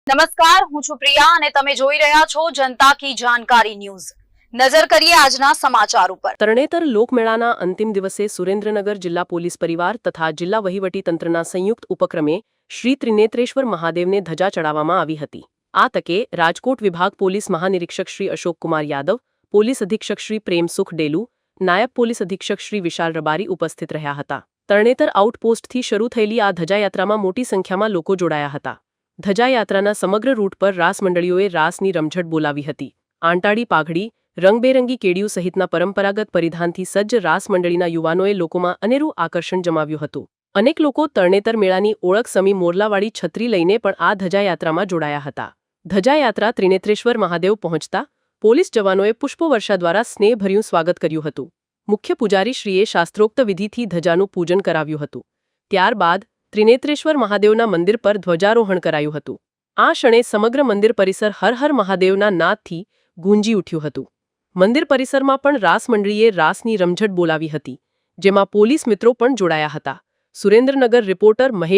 નમસ્કાર, હું છું પ્રિયા અને તમે જોઈ રહ્યા છો જનતા કી જાણકારી ન્યૂઝ। નજર કરીએ આજના સમાચાર ઉપર। તરણેતર લોકમેળાના અંતિમ દિવસે સુરેન્દ્રનગર જિલ્લા પોલીસ પરિવાર તથા જિલ્લા વહીવટીતંત્રના સંયુક્ત ઉપક્રમે શ્રી ત્રિનેત્રેશ્વર મહાદેવને ધજા ચડાવવામાં આવી હતી। આ તકે રાજકોટ વિભાગ પોલીસ મહાનિરીક્ષક શ્રી અશોકકુમાર યાદવ, પોલીસ અધિક્ષક શ્રી પ્રેમસુખ ડેલુ, નાયબ પોલીસ અધિક્ષક શ્રી વિશાલ રબારી ઉપસ્થિત રહ્યા હતા। તરણેતર આઉટપોસ્ટથી શરૂ થયેલી આ ધજાયાત્રામાં મોટી સંખ્યામાં લોકો જોડાયા હતા। ધજાયાત્રાના સમગ્ર રૂટ પર રાસ મંડળીઓએ રાસની રમઝટ બોલાવી હતી। આંટાળી પાઘડી, રંગબેરંગી કેડિયું સહિતના પરંપરાગત પરિધાનથી સજ્જ રાસ મંડળીના યુવાનોએ લોકોમાં અનેરું આકર્ષણ જમાવ્યું હતું। અનેક લોકો તરણેતર મેળાની ઓળખ સમી મોરલાવાળી છત્રી લઈને પણ આ ધજાયાત્રામાં જોડાયા હતા। ધજાયાત્રા ત્રિનેત્રેશ્વર મહાદેવ પહોંચતા પોલીસ જવાનોએ પુષ્પવર્ષા દ્વારા સ્નેહભર્યું સ્વાગત કર્યું હતું। મુખ્ય પૂજારી શ્રીએ શાસ્ત્રોક્ત વિધિથી ધજાનું પૂજન કરાવ્યું હતું। ત્યારબાદ ત્રિનેત્રેશ્વર મહાદેવના મંદિર પર ધ્વજારોહણ કરાયું હતું। આ ક્ષણે સમગ્ર મંદિર પરિસર હર હર મહાદેવના નાદથી ગુંજી ઉઠ્યું હતું। મંદિર પરિસરમાં પણ રાસ મંડળીએ રાસની રમઝટ બોલાવી હતી, જેમાં પોલીસ મિત્રો પણ જોડાયા હતા। સુરેન્દ્રનગર રિપોર્ટર મહેશ